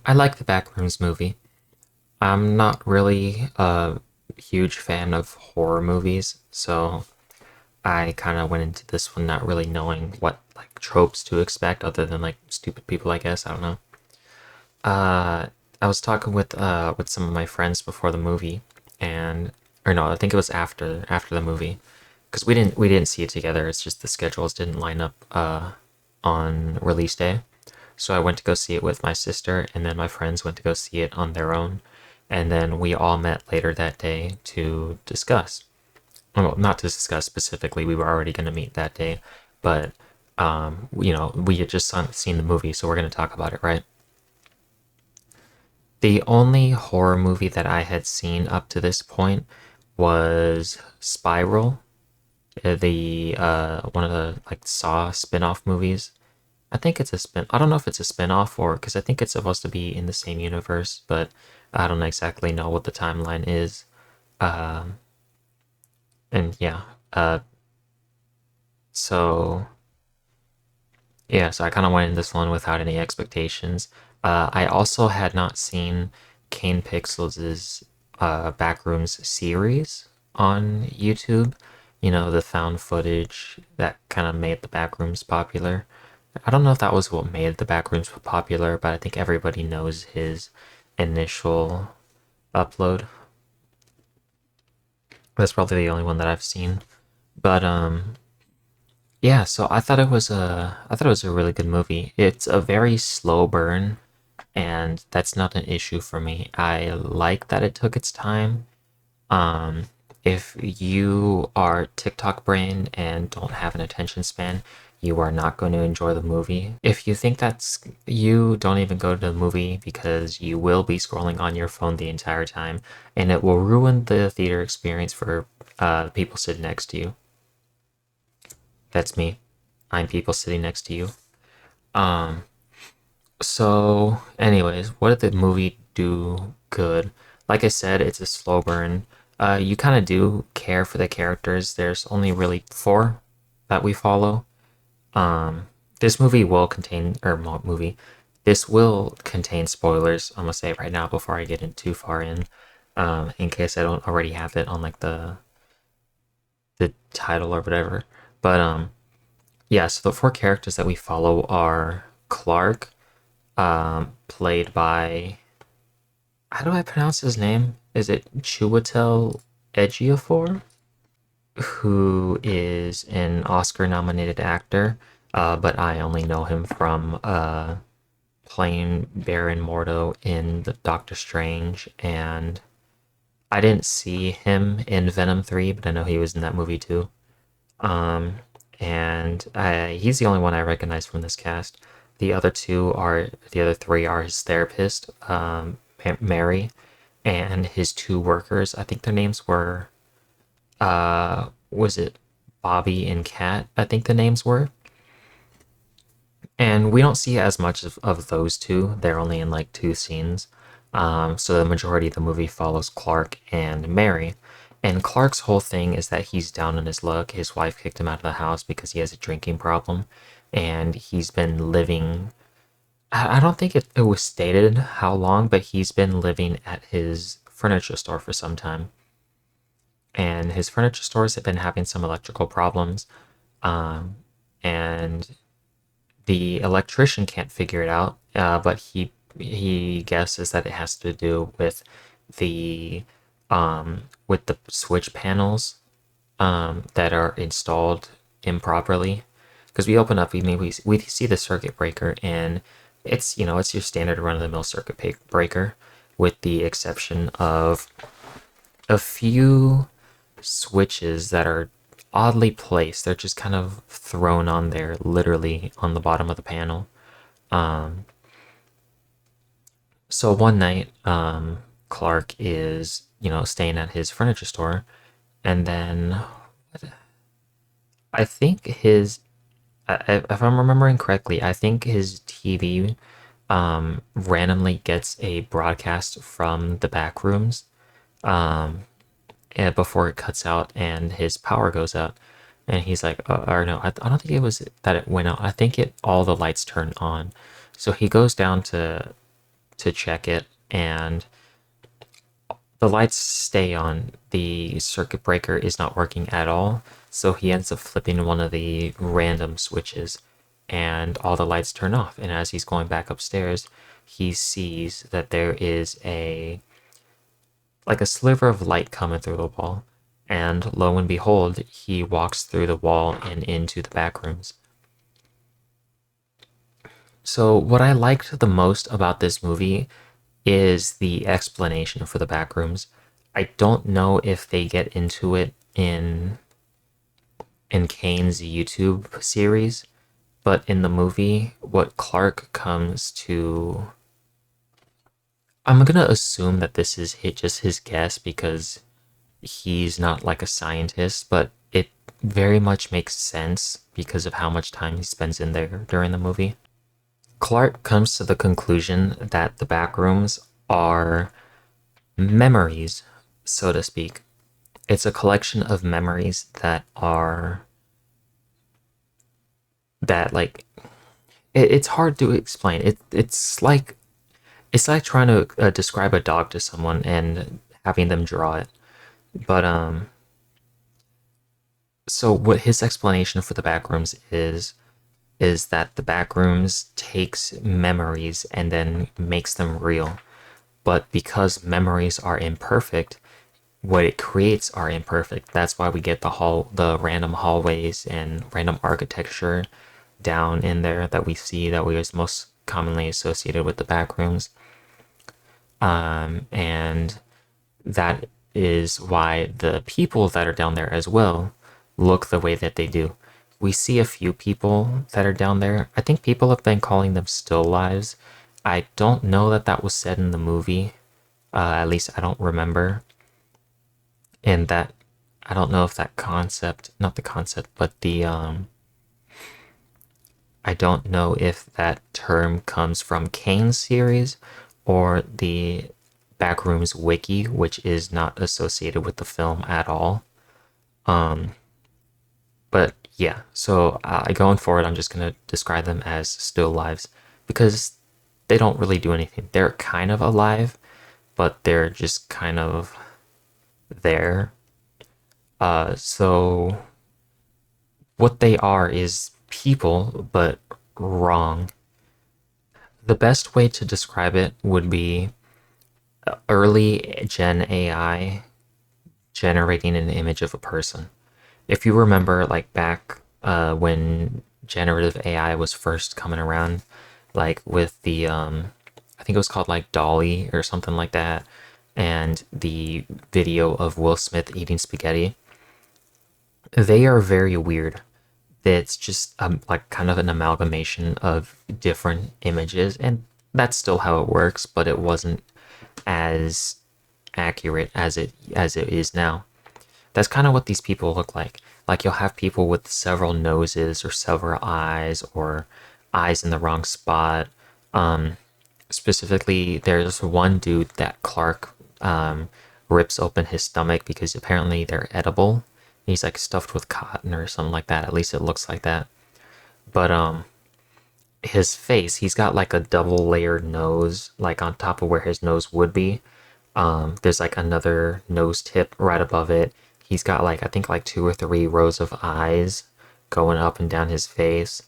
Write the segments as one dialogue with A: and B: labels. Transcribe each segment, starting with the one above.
A: I like the Backrooms movie. I'm not really a huge fan of horror movies, so I kind of went into this one not really knowing what like tropes to expect other than like stupid people, I guess. I don't know. Uh, I was talking with some of my friends before the movie, and or no, I think it was after the movie, because we didn't see it together. It's just the schedules didn't line up on release day. So I went to go see it with my sister, and then my friends went to go see it on their own. And then we all met later that day to discuss. Well, not to discuss specifically, we were already going to meet that day, but we had just seen the movie, so we're going to talk about it, right? The only horror movie that I had seen up to this point was Spiral, the one of the like Saw spin-off movies. I think it's a spin. I don't know if it's a spin-off or because I think it's supposed to be in the same universe, but I don't exactly know what the timeline is. Um, and yeah, uh, so so I kind of went in this one without any expectations. I also had not seen Kane Pixels' Backrooms series on YouTube. You know, the found footage that kind of made the Backrooms popular. I don't know if that was what made the Backrooms popular, but I think everybody knows his initial upload. That's probably the only one that I've seen. But yeah, so I thought it was a really good movie. It's a very slow burn, and that's not an issue for me. I like that it took its time. Um, if you are TikTok brain and don't have an attention span, you are not going to enjoy the movie. If you think that's you, don't even go to the movie because you will be scrolling on your phone the entire time, and it will ruin the theater experience for the people sitting next to you. That's me. I'm people sitting next to you. Um, anyways, what did the movie do good? Like I said, it's a slow burn. You kind of do care for the characters. There's only really four that we follow. Um, this movie will contain, or movie, this will contain spoilers. I'm gonna say right now before I get in too far in case I don't already have it on like the title or whatever. But yeah. So the four characters that we follow are Clark, played by how do I pronounce his name? Is it Chiwetel Ejiofor, who is an Oscar-nominated actor, but I only know him from playing Baron Mordo in the Doctor Strange, and I didn't see him in Venom 3, but I know he was in that movie too. Um, he's the only one I recognize from this cast. The other three are his therapist, Mary, and his two workers. I think their names were, was it Bobby and Kat? I think the names were. And we don't see as much of those two. They're only in like two scenes. So the majority of the movie follows Clark and Mary. And Clark's whole thing is that he's down on his luck. His wife kicked him out of the house because he has a drinking problem. And he's been living, I don't think it was stated how long, but he's been living at his furniture store for some time. And his furniture stores have been having some electrical problems. Um, and the electrician can't figure it out, but he guesses that it has to do the with the switch panels that are installed improperly. Because we open up, we see the circuit breaker, and it's your standard run of the mill breaker, with the exception of a few switches that are oddly placed. They're just kind of thrown on there, literally on the bottom of the panel. Um, so one night, Clark is, staying at his furniture store, and then I think if I'm remembering correctly, I think his TV randomly gets a broadcast from the back rooms. Um, before it cuts out and his power goes out. And he's like, or no, I don't think it was that it went out. I think all the lights turned on. So he goes down to check it, and the lights stay on. The circuit breaker is not working at all, so he ends up flipping one of the random switches, and all the lights turn off. And as he's going back upstairs, he sees that there is a sliver of light coming through the wall. And lo and behold, he walks through the wall and into the back rooms. So, what I liked the most about this movie is the explanation for the back rooms. I don't know if they get into it in Kane's YouTube series, but in the movie, what Clark comes to, I'm gonna assume that this is just his guess because he's not like a scientist, but it very much makes sense because of how much time he spends in there during the movie. Clark comes to the conclusion that the backrooms are memories, so to speak. It's a collection of memories that like it's hard to explain. It's like trying to describe a dog to someone and having them draw it. But so what his explanation for the backrooms is that the backrooms takes memories and then makes them real. But because memories are imperfect, what it creates are imperfect. That's why we get the random hallways and random architecture down in there that we see that we is most commonly associated with the backrooms. And that is why the people that are down there as well look the way that they do. We see a few people that are down there. I think people have been calling them still lives. I don't know that that was said in the movie. At least I don't remember. And that I don't know if that concept, not the concept, but the I don't know if that term comes from Kane's series or the Backrooms wiki, which is not associated with the film at all. Um, but yeah, so going forward, I'm just gonna describe them as still lives because they don't really do anything. They're kind of alive, but they're just kind of there. So what they are is people, but wrong. The best way to describe it would be early Gen AI generating an image of a person. If you remember, like back when generative AI was first coming around, like with the, I think it was called like Dolly or something like that, and the video of Will Smith eating spaghetti, they are very weird. It's just like kind of an amalgamation of different images, and that's still how it works, but it wasn't as accurate as it is now. That's kind of what these people look like. Like you'll have people with several noses or several eyes or eyes in the wrong spot. Um, Specifically, there's one dude that Clark rips open his stomach because apparently they're edible. He's like stuffed with cotton or something like that. At least it looks like that. But his face, he's got like a double layered nose, like on top of where his nose would be. There's like another nose tip right above it. He's got like I think like two or three rows of eyes going up and down his face.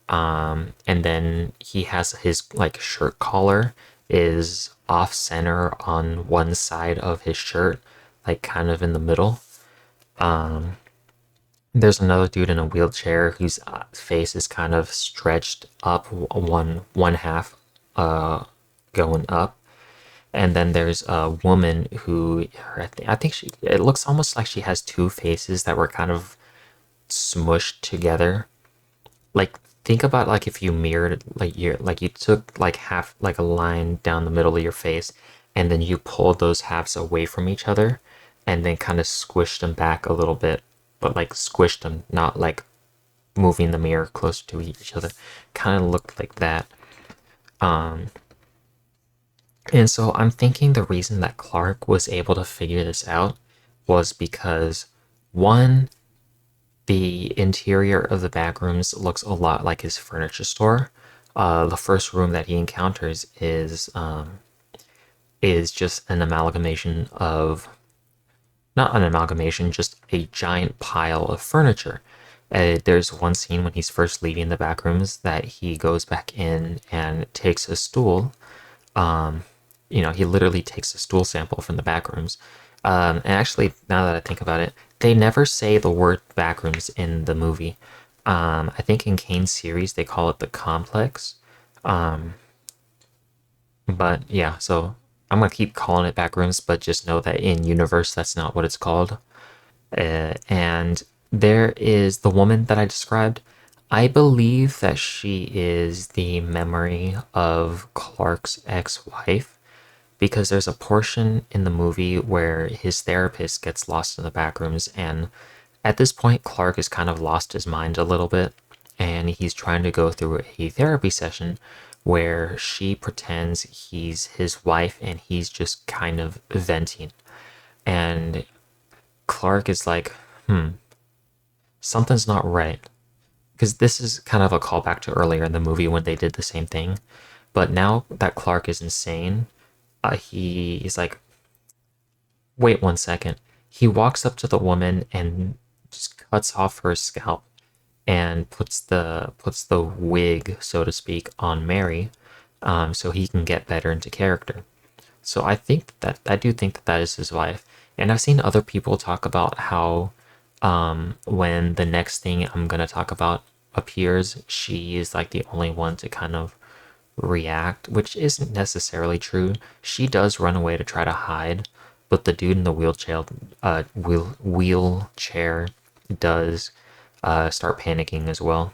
A: And then he has his like shirt collar is off center on one side of his shirt, like kind of in the middle. Um, there's another dude in a wheelchair whose face is kind of stretched up one half, uh, going up. And then there's a woman who I think she it looks almost like she has two faces that were kind of smushed together. Like think about like if you mirrored like you took like half like a line down the middle of your face and then you pulled those halves away from each other and then kind of squished them back a little bit, but like squished them, not like moving the mirror closer to each other. Kind of looked like that. Um, and so I'm thinking the reason that Clark was able to figure this out was because one, the interior of the back rooms looks a lot like his furniture store. The first room that he encounters is is just an amalgamation of, not an amalgamation, just a giant pile of furniture. There's one scene when he's first leaving the back rooms that he goes back in and takes a stool. Um, he literally takes a stool sample from the back rooms. And actually, now that I think about it, they never say the word backrooms in the movie. I think in Kane's series they call it the complex. Um, but yeah, so I'm gonna keep calling it backrooms, but just know that in universe that's not what it's called. And there is the woman that I described. I believe that she is the memory of Clark's ex-wife because there's a portion in the movie where his therapist gets lost in the back rooms, and at this point Clark has kind of lost his mind a little bit, and he's trying to go through a therapy session where she pretends he's his wife and he's just kind of venting. And Clark is like, something's not right. Because this is kind of a callback to earlier in the movie when they did the same thing. But now that Clark is insane, he's like, wait 1 second. He walks up to the woman and just cuts off her scalp and puts the wig, so to speak, on Mary, so he can get better into character. So I do think that that is his wife, and I've seen other people talk about how when the next thing I'm gonna talk about appears, she is like the only one to kind of react, which isn't necessarily true. She does run away to try to hide, but the dude in the wheelchair does start panicking as well.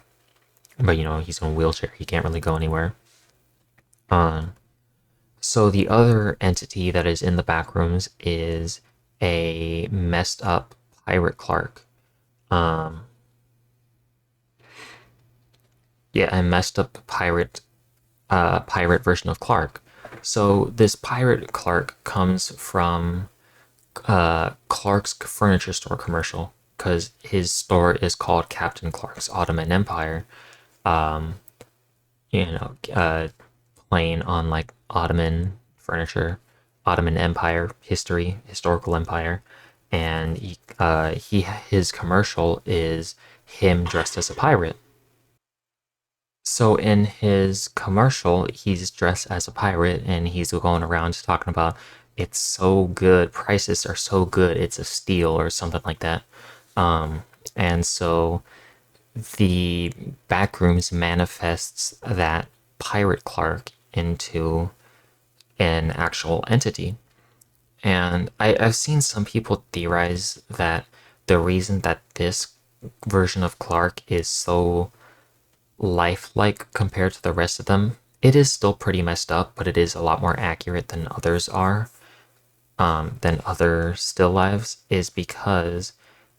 A: But he's in a wheelchair; he can't really go anywhere. Um, so the other entity that is in the back rooms is a messed up pirate Clark. Um, yeah, a messed up pirate version of Clark. So this pirate Clark comes from Clark's furniture store commercial because his store is called Captain Clark's Ottoman Empire. Um, you know, playing on like Ottoman furniture, Ottoman Empire history, historical empire, and his commercial is him dressed as a pirate. So in his commercial, he's dressed as a pirate and he's going around talking about it's so good, prices are so good, it's a steal or something like that. And so the Backrooms manifests that pirate Clark into an actual entity. And I've seen some people theorize that the reason that this version of Clark is so lifelike compared to the rest of them, it is still pretty messed up, but it is a lot more accurate than others are, than other still lives, is because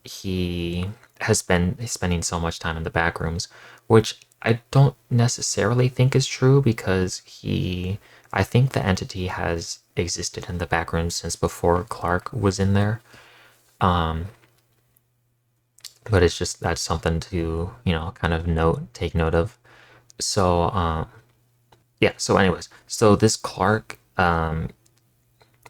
A: he has been spending so much time in the back rooms, which I don't necessarily think is true because I think the entity has existed in the back rooms since before Clark was in there. Um, but it's just that's something to, kind of take note of. So, yeah, so anyways, so this Clark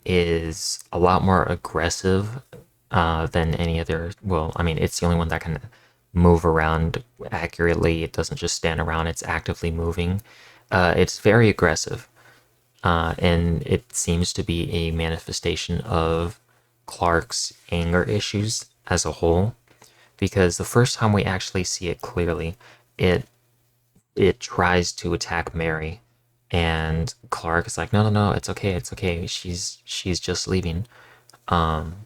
A: is a lot more aggressive than any other. Well, I mean, it's the only one that can move around accurately. It doesn't just stand around, it's actively moving. It's very aggressive, and it seems to be a manifestation of Clark's anger issues as a whole. Because the first time we actually see it clearly, it it tries to attack Mary, and Clark is like, no, no, no, it's okay. She's just leaving. Um,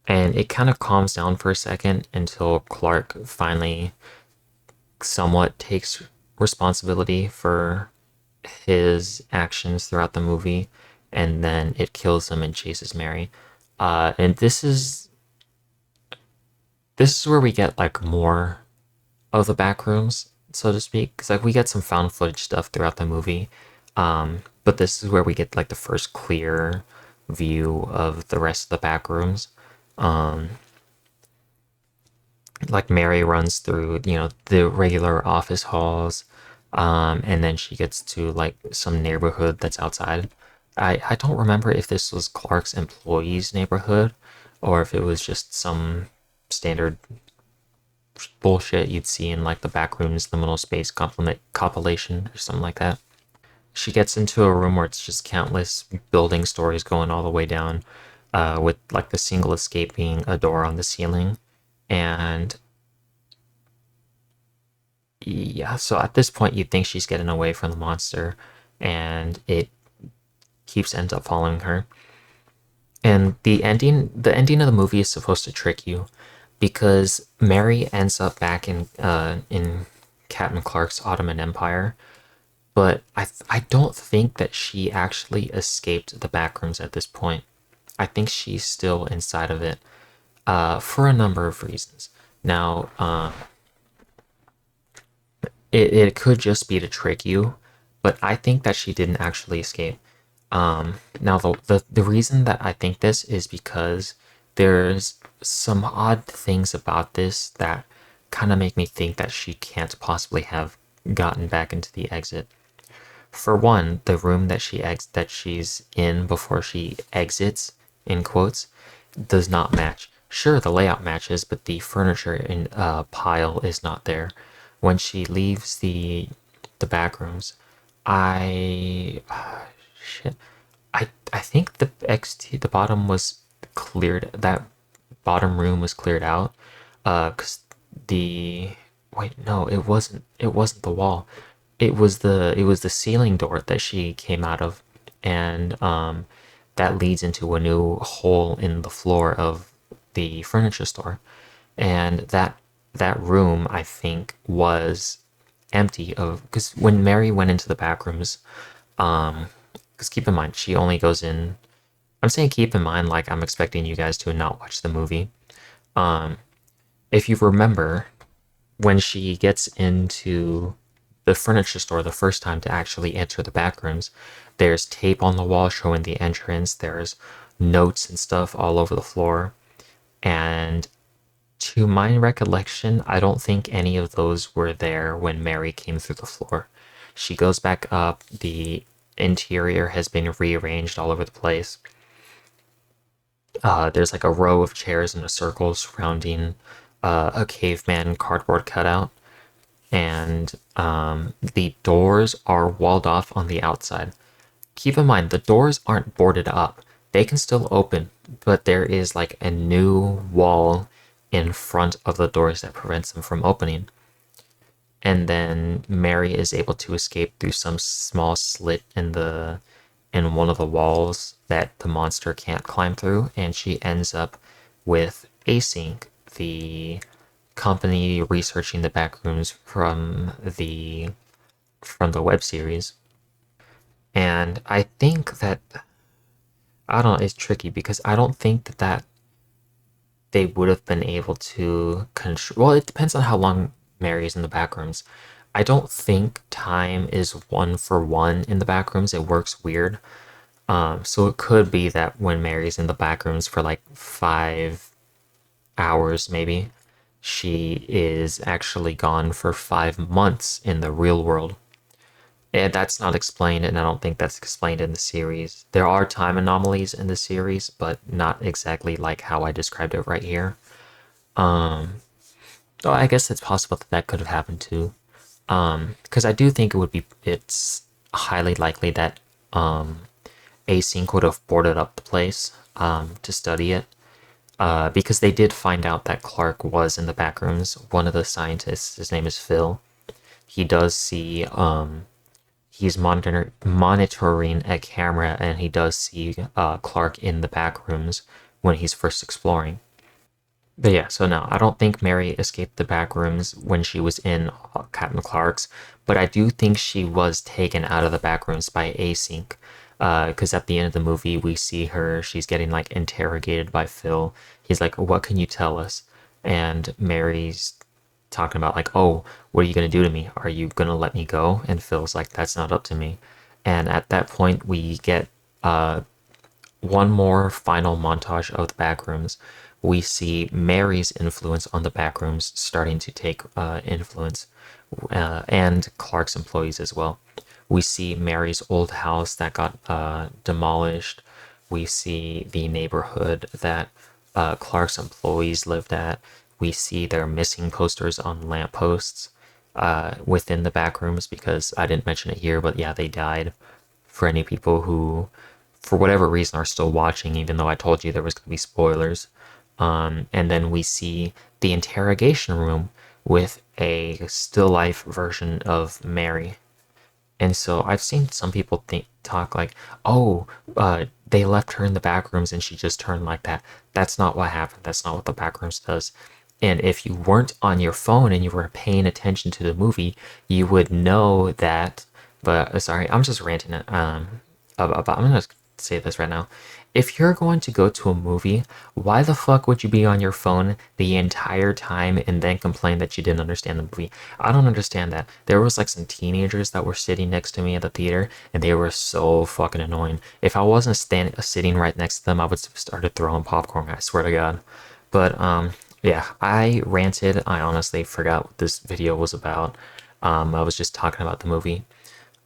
A: and it kind of calms down for a second until Clark finally somewhat takes responsibility for his actions throughout the movie, and then it kills him and chases Mary. And this is where we get like more of the back rooms, so to speak. Because like we get some found footage stuff throughout the movie, but this is where we get like the first clear view of the rest of the back rooms. Um, like Mary runs through, the regular office halls, and then she gets to like some neighborhood that's outside. I don't remember if this was Clark's employees' neighborhood or if it was just some standard bullshit you'd see in like the Backrooms liminal space compliment compilation or something like that. She gets into a room where it's just countless building stories going all the way down, with like the single escape being a door on the ceiling. And yeah, so at this point, you think she's getting away from the monster, and it keeps ends up following her. And the ending of the movie is supposed to trick you because Mary ends up back in Captain Clark's Ottoman Empire, but I don't think that she actually escaped the backrooms at this point. I think she's still inside of it, for a number of reasons. Now, it could just be to trick you, but I think that she didn't actually escape. Now, the reason that I think this is because there's some odd things about this that kind of make me think that she can't possibly have gotten back into the exit. For one, the room that she's in before she exits, in quotes, does not match. Sure, the layout matches, but the furniture in pile is not there. When she leaves the back rooms, I shit. I think the bottom was cleared. That bottom room was cleared out. Cause the wait, no, it wasn't the wall. It was the ceiling door that she came out of, and that leads into a new hole in the floor of the furniture store, and that room I think was empty of because when Mary went into the back rooms, because keep in mind she only goes in. I'm saying keep in mind like I'm expecting you guys to not watch the movie. Um, if you remember, when she gets into the furniture store the first time to actually enter the back rooms, there's tape on the wall showing the entrance. There's notes and stuff all over the floor. And to my recollection, I don't think any of those were there when Mary came through the floor. She goes back up. The interior has been rearranged all over the place. There's like a row of chairs in a circle surrounding a caveman cardboard cutout, and the doors are walled off on the outside. Keep in mind, the doors aren't boarded up. They can still open, but there is like a new wall in front of the doors that prevents them from opening. And then Mary is able to escape through some small slit in one of the walls that the monster can't climb through, and she ends up with Async, the company researching the backrooms from the web series. And I think that I don't know, it's tricky because I don't think that they would have been able to control. Well, it depends on how long Mary is in the backrooms. I don't think time is one for one in the backrooms. It works weird. So it could be that when Mary's in the backrooms for like 5 hours, maybe, she is actually gone for 5 months in the real world. And that's not explained, and I don't think that's explained in the series. There are time anomalies in the series, but not exactly like how I described it right here. Um, so I guess it's possible that that could have happened too. Because I do think it's highly likely that Async would have boarded up the place to study it. Because they did find out that Clark was in the back rooms. One of the scientists, his name is Phil. He does see he's monitoring a camera, and he does see Clark in the back rooms when he's first exploring. But yeah, so no, I don't think Mary escaped the back rooms when she was in Captain Clark's, but I do think she was taken out of the back rooms by Async. Because at the end of the movie, we see her, she's getting like interrogated by Phil. He's like, "What can you tell us?" And Mary's talking about, like, "Oh, what are you going to do to me? Are you going to let me go?" And Phil's like, "That's not up to me." And at that point, we get uh, one more final montage of the backrooms. We see Mary's influence on the backrooms starting to take influence, and Clark's employees as well. We see Mary's old house that got demolished. We see the neighborhood that Clark's employees lived at. We see their missing posters on lampposts within the back rooms because I didn't mention it here, but yeah, they died. For any people who, for whatever reason, are still watching, even though I told you there was going to be spoilers. And then we see the interrogation room with a still life version of Mary. And so I've seen some people talk like, oh, they left her in the back rooms and she just turned like that. That's not what happened. That's not what the back rooms does. And if you weren't on your phone and you were paying attention to the movie, you would know that. But sorry, I'm just ranting. I'm gonna say this right now. If you're going to go to a movie, why the fuck would you be on your phone the entire time and then complain that you didn't understand the movie? I don't understand that. There was like some teenagers that were sitting next to me at the theater, and they were so fucking annoying. If I wasn't sitting right next to them, I would have started throwing popcorn. I swear to God. But yeah, I ranted. I honestly forgot what this video was about. I was just talking about the movie.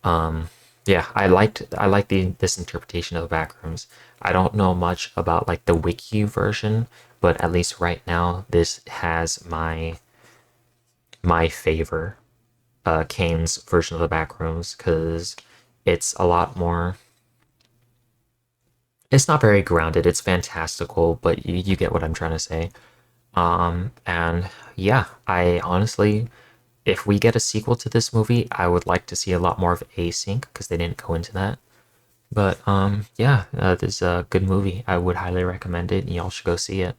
A: Um, yeah, I liked this interpretation of the backrooms. I don't know much about like the wiki version, but at least right now this has my favor, Kane's version of the backrooms because it's a lot more. It's not very grounded. It's fantastical, but you get what I'm trying to say. And yeah, I honestly, if we get a sequel to this movie, I would like to see a lot more of async because they didn't go into that. But yeah, this is a good movie. I would highly recommend it. And y'all should go see it.